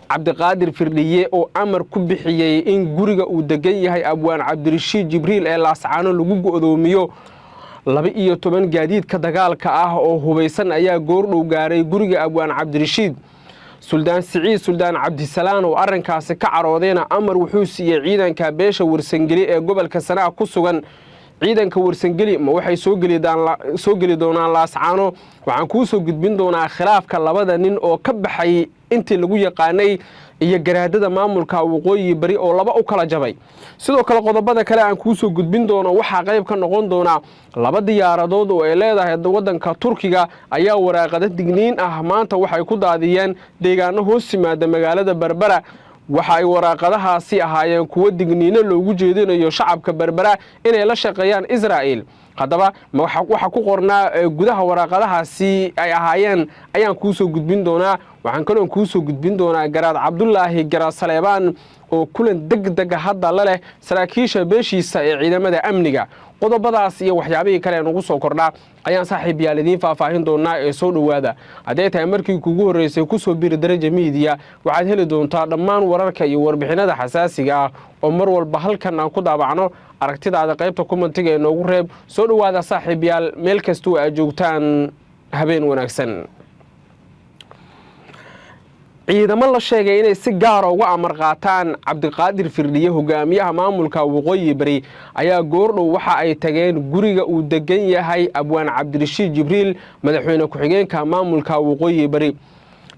cabdiqaadir firdhiye oo amar ku bixiyey in guriga uu degan yahay abwaan cabdirashiid jibriil ee laascaano lagu go'doomiyo 12 gaadiidka dagaalka ah oo hubaysan ayaa goordhow gaaray guriga abwaan cabdirashiid suldaan siciid suldaan cabdisalaan oo arrinkaasi ka caroodayna amar wuxuu siiyey ciidanka beesha warsangeli ee gobolka Sana'a ku sugan ciidanka warsangeli ma waxay soo geli doonaan laascaano waxaan ku soo gudbin doonaa khilaafka labada nin oo ka baxay intii lagu yaqaanay iyo garaadada maamulka waqooyi bari oo laba u kala jabay sidoo kale qodobada kale aan ku soo gudbin doono waxa qayb ka noqon doona laba diyaaradood oo ay leedahay wadanka Turkiga ayaa waraaqada digniin ah maanta waxay ku daadiyeen deegaano hoos yimaada magaalada Berbera waxa ay waraaqadahaasi ahaayeen kuwa digniino loogu jeedinayo shacabka Berbera inay la shaqeeyaan Israa'iil haddaba waxa ku qornaa gudaha waraaqadahaasi ay ahaayeen ayaan ku soo gudbin doonaa waxaan kaloo ku soo gudbin doonaa garaad Cabdullaahi Garaad Saleebaan oo kulan degdeg hadda la leh saraakiisha beeshiisa ee ciidamada amniga qodobadaas iyo waxyaabihii kale ee nagu soo kordhaa ayaan saaxiibayaal idin faahfaahin doonaa ee soo dhawaada haddii tahay markii kugu horeysay ku soo biir daraja media waxaad heli doontaa dhammaan wararka iyo warbixinada xasaasiga ah oo mar walba halkan aan ku daabacno aragtidaada qaybta commentiga ee noogu reeb soo dhawaada saaxiibayaal meel kasta oo aad joogtaan habeen wanaagsan ciidamo la sheegay inay si gaar ah uga amar qaataan cabdiqaadir firdhiye hogaamiyaha maamulka waqooyi bari ayaa goordhow waxa ay tageen guriga uu degan yahay abwaan cabdirashiid jibriil madaxweyne ku-xigeenka maamulka waqooyi bari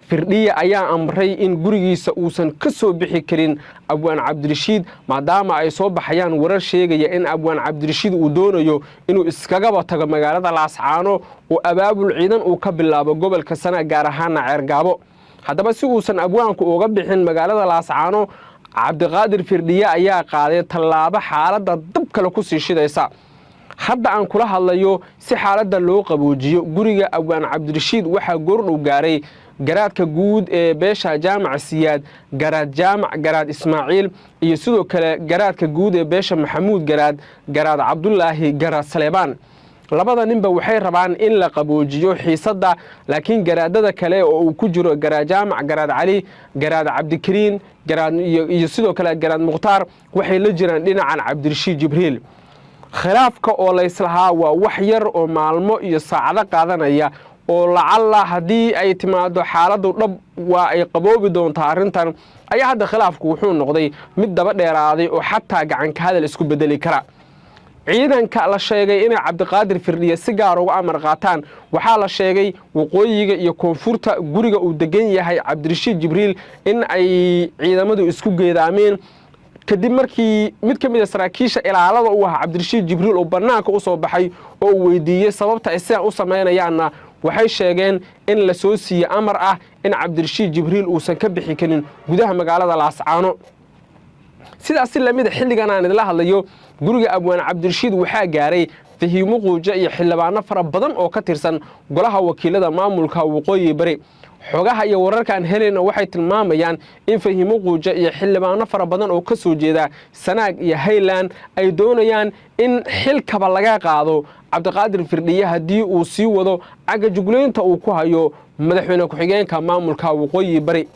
firdhiye ayaa amray in gurigiisa uusan ka soo bixi karin abwaan cabdirashiid maadaama ay soo baxayaan warar sheegaya in abwaan cabdirashiid uu doonayo inuu iskagaba tago magaalada laascaano oo abaabul ciidan uu ka bilaabo gobolka Sana'a gaar ahaan Ceergaabo haddaba si uusan abwaanku uga bixin magaalada laascaano cabdiqaadir firdhiye ayaa qaaday tallaabo xaaladda dab kale ku sii shidaysa hadda aan kula hadlayo si xaaladda loo qaboojiyo guriga abwaan cabdirashiid waxaa goordhow gaaray garaadka guud ee beesha jaamac siyaad garaad ismaaciil iyo sidoo kale garaadka guud ee beesha maxamuud garaad Cabdullaahi Garaad Saleebaan labada ninba waxay rabaan in la qaboojiyo xiisadda laakiin garaadada kale oo uu ku jiro garaad jaamac garaad cali garaad cabdikariin iyo sidoo kale garaad mukhtaar waxay la jiraan dhinacan cabdirashiid jibriil khilaafka oo la islahaa waa wax yar oo maalmo iyo saacado qaadanaya oo lacalla haddii ay timaado xaaladdu dhab waa ay qaboobi doontaa arrintan ayaa hadda khilaafku wuxuu noqday mid daba dheeraaday oo xataa gacanka hadal isku bedeli kara ciidanka la sheegay inay cabdiqaadir firdhiye si gaar uga amar qaataan waxaa la sheegay waqooyiga iyo koonfurta guriga uu degan yahay cabdirashiid jibriil in ay ciidamadu isku geedaameen kadib markii mid ka mid ah saraakiisha ilaalada uu ahaa cabdirashiid jibriil oo banaanka u soo baxay oo uu weydiiyey sababta ay sidan u sameeyaanna waxay sheegeen in la soo siiyey amar ah in cabdirashiid jibriil uusan ka bixi karin gudaha magaalada laascaano sidaas lamid xilligan aan idila hadlayo guriga abwaan cabdirashiid waxaa gaaray fahiimo quuja iyo xildhibaano fara badan oo ka tirsan golaha wakiilada maamulka waqooyi bari xogaha iyo wararkan helayna waxay tilmaamayaan in fahiimo quuja iyo xildhibaano fara badan oo ka soo jeeda Sanaag iyo Highland ay doonayaan in xilkaba laga qaado cabdiqaadir firdhiye haddii uu sii wado cagajugleynta uu ku hayo madaxweyne ku-xigeenka maamulka waqooyi bari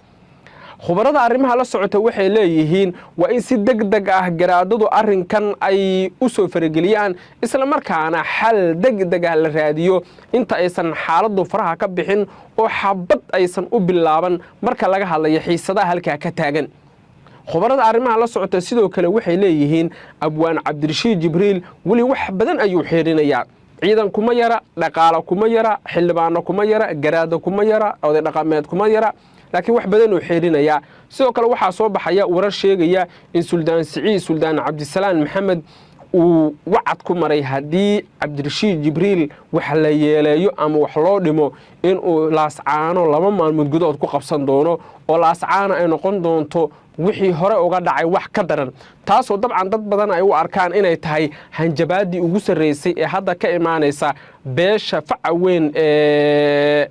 khubarada arrimaha la socota waxay leeyihiin waa in si degdeg ah garaadadu arrinkan ay u soo farageliyaan isla markaana xal degdeg ah la raadiyo inta aysan xaaladdu faraha ka bixin oo xabad aysan u bilaaban marka laga hadlayo xiisadaha halkaa ka taagan khubarada arrimaha la socota sidoo kale waxay leeyihiin abwaan cabdirashiid jibriil weli wax badan ayuu xeerinayaa ciidan kuma yara dhaqaale kuma yara xildhibaano kuma yara garaado kuma yara oday dhaqameed kuma yara laakiin wax badan oo xeerinaya sidoo kale waxaa soo baxaya warar sheegaya in suldaan siciid suldaan cabdisalaan maxamed uu wacad ku maray haddii cabdirashiid jibriil wax la yeeleeyo ama wax loo dhimo inuu laascaano 2 maalmood gudood ku qabsan doono oo laascaano ay noqon doonto wixii hore uga dhacay wax ka daran taasoo dabcan dad badan ay u arkaan inay tahay hanjabaadii ugu sarreysay ee hadda ka imaanaysa beesha faca weyn ee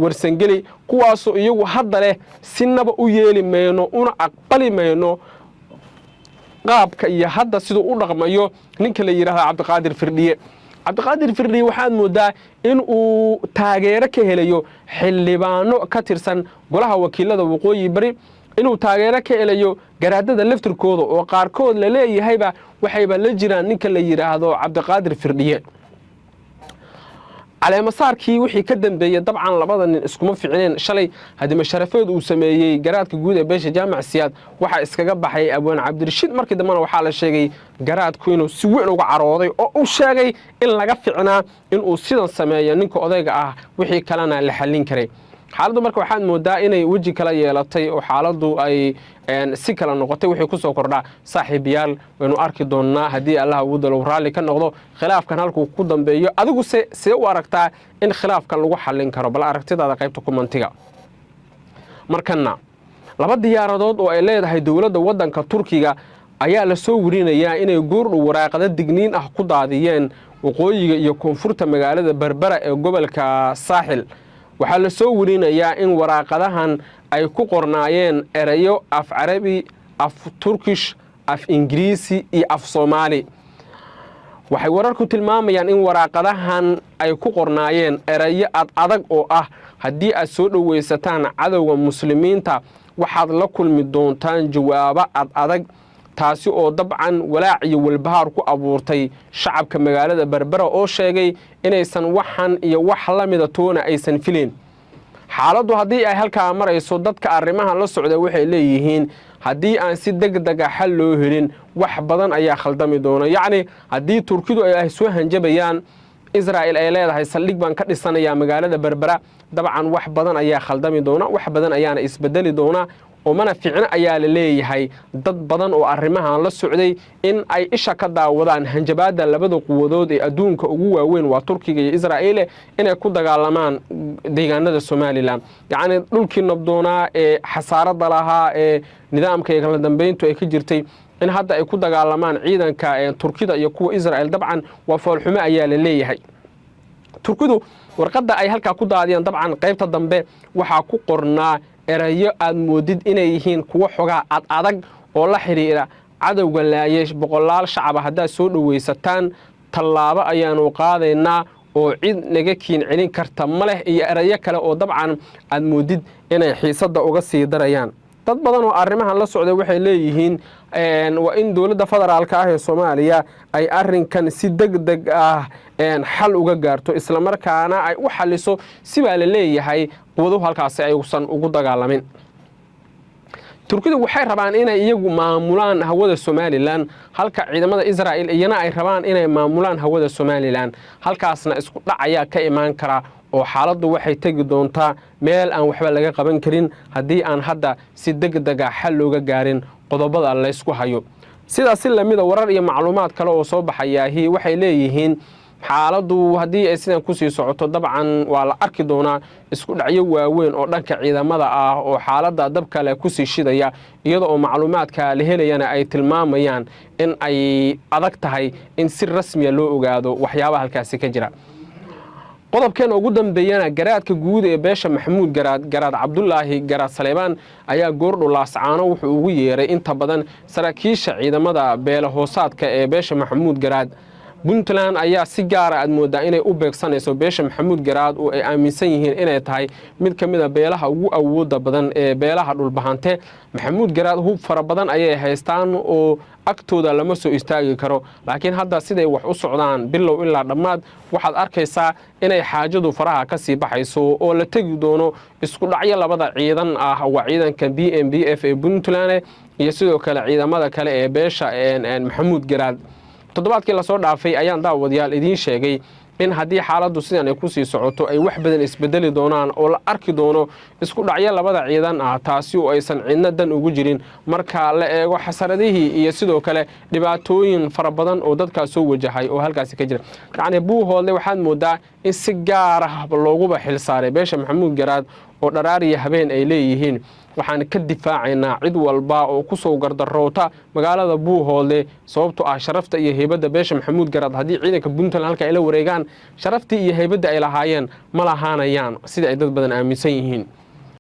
warsangeli kuwaasoo iyagu hadda leh sinaba u yeeli mayno una aqbali mayno qaabka iyo hadda siduu u dhaqmayo ninka la yiraahdo cabdiqaadir firdhiye cabdiqaadir firdhiye waxaad moodaa in uu taageero ka helayo xildhibaano ka tirsan golaha wakiilada waqooyi bari inuu taageero ka helayo garaadada laftirkooda oo qaarkood la leeyahayba waxayba la jiraan ninka la yidhaahdo cabdiqaadir firdhiye caleemasaarkii wixii ka dambeeyey dabcan labada nin iskuma ficneen shalay hadima sharafeed uu sameeyey garaadka guud ee beesha jaamac siyaad waxaa iskaga baxay abwaan cabdirashiid markii dambena waxaa la sheegay garaadku inuu si weyn uga carooday oo uu sheegay in laga ficnaa inuu sidan sameeyo ninka odayga ah wixii kalena la xallin karay xaaladdu marka waxaad moodaa inay weji kala yeelatay oo xaaladdu ay si kala noqotay wixii ku soo kordhaa saaxiibayaal waynu arki doonnaa haddii allah ugu dalow raalli ka noqdo khilaafkan halkuu ku dambeeyo adigu see u aragtaa in khilaafkan lagu xallin karo bal aragtidaada qaybta kumantiga markana laba diyaaradood oo ay leedahay dowladda waddanka turkiga ayaa la soo warinayaa inay goordhow waraaqada digniin ah ku daadiyeen waqooyiga iyo koonfurta magaalada berbera ee gobolka saaxil waxaa la soo warinayaa in waraaqadahan ay ku qornaayeen erayo af carabi af turkish af ingiriisi iyo af soomaali waxay wararku tilmaamayaan in waraaqadahan ay ku qornaayeen erayo adag oo ah haddii aad soo dhowaysataan cadowga muslimiinta waxaad la kulmi doontaan jawaabo adag taasi oo dabcan walaac iyo walbahaar ku abuurtay shacabka magaalada berbera oo sheegay inaysan waxan iyo wax la mida toona aysan fileen xaaladdu haddii ay halkaa marayso dadka arrimahan la socda waxay leeyihiin haddii aan si degdega xal loo helin wax badan ayaa khaldami doona yacni haddii turkidu ay soo hanjabayaan israa'il ay leedahay saldhig baan ka dhisanayaa magaalada berbera dabcan wax badan ayaa khaldami doona wax badan ayaana isbedeli doona oo mana ficno ayaa la leeyahay dad badan oo arrimahan la socday in ay isha ka daawadaan hanjabaadda labada quwadood ee adduunka ugu waaweyn waa turkiga iyo israa'iil inay ku dagaalamaan deegaanada somalilan yacni dhulkii nabdoonaa ee xasaaradda lahaa ee nidaamka iyo kala dambeyntu ay ka jirtay in hadda ay ku dagaalamaan ciidanka turkida iyo kuwa israa'iil dabcan waa foolxumo ayaa la leeyahay turkidu warqadda ay halkaa ku daadiyaan dabcan qaybta dambe waxaa ku qornaa erayo aad moodid inay yihiin kuwo xogaa adag oo la xidhiira cadowga laayay boqolaal shacaba haddaad soo dhowaysataan tallaabo ayaanu qaadaynaa oo cid naga kiin celin karta ma leh iyo erayo kale oo dabcan aad moodid inay xiisadda uga sii darayaan dad badan oo arrimahan la socday waxay leeyihiin waa in dowladda federaalka ah ee soomaaliya ay arrinkan si degdeg ah xal uga gaarto islamarkaana ay u xalliso sibaa la leeyahay quwaduhu halkaasi aysan ugu dagaalamin turkidu waxay rabaan inay iyagu maamulaan hawada somalilan halka ciidamada israa'il iyana ay rabaan inay maamulaan hawada somalilan halkaasna isku dhac ayaa ka imaan kara oo xaaladdu waxay tegi doontaa meel aan waxba laga qaban karin haddii aan hadda si degdega xal looga gaarin qodobada laysku hayo sidaas si lamida warar iyo macluumaad kale oo soo baxayaahi waxay leeyihiin xaaladdu haddii ay sidan kusii socoto dabcan waa la arki doonaa isku dhacyo waaweyn oo dhanka ciidamada ah oo xaaladda dab kale kusii shidaya iyada oo macluumaadka la helayana ay tilmaamayaan in ay adag tahay in si rasmiya loo ogaado waxyaabaha halkaasi ka jira qodobkeena ugu dambeeyana garaadka guud ee beesha maxamuud garaad cabdulaahi garaad saleebaan ayaa goordhow laascaano wuxuu ugu yeeray inta badan saraakiisha ciidamada beela hoosaadka ee beesha maxamuud garaad puntland ayaa si gaara aad moodaa inay u beegsanayso beesha maxamuud garaad oo ay aaminsan yihiin inay tahay mid ka mida beelaha ugu awooda badan ee beelaha dhulbahante maxamuud garaad hub fara badan ayay haystaan oo agtooda lama soo istaagi karo laakiin hadda siday wax u socdaan bilow ilaa dhammaad waxaad arkaysaa inay xaajadu faraha ka sii baxayso oo la tegi doono isku dhacyo labada ciidan ah waa ciidanka BMBF ee puntland iyo sidoo kale ciidamada kale ee beesha maxamuud garaad toddobaadkii lasoo dhaafay ayaan daawadayaal idiin sheegay in haddii xaaladdu sidan ay kusii socoto ay wax badan isbedeli doonaan oo la arki doono isku dhacyo labada ciidan ah taasi oo aysan cidna dan ugu jirin marka la eego xasaradihii iyo sidoo kale dhibaatooyin fara badan oo dadkaas soo wajahay oo halkaasi ka jira yacni buuhoodle waxaad moodaa in si gaar ah looguba xilsaaray beesha maxamuud garaad oo dharaariya habeen ay leeyihiin waxaan ka difaacaynaa cid walba oo ku soo gardaroota magaalada buuhoodle sababtoo ah sharafta iyo heybadda beesha maxamuud garaad haddii ciidanka puntland halka ay la wareegaan sharaftii iyo heybadda ay lahaayeen ma lahaanayaan sida ay dad badan aaminsan yihiin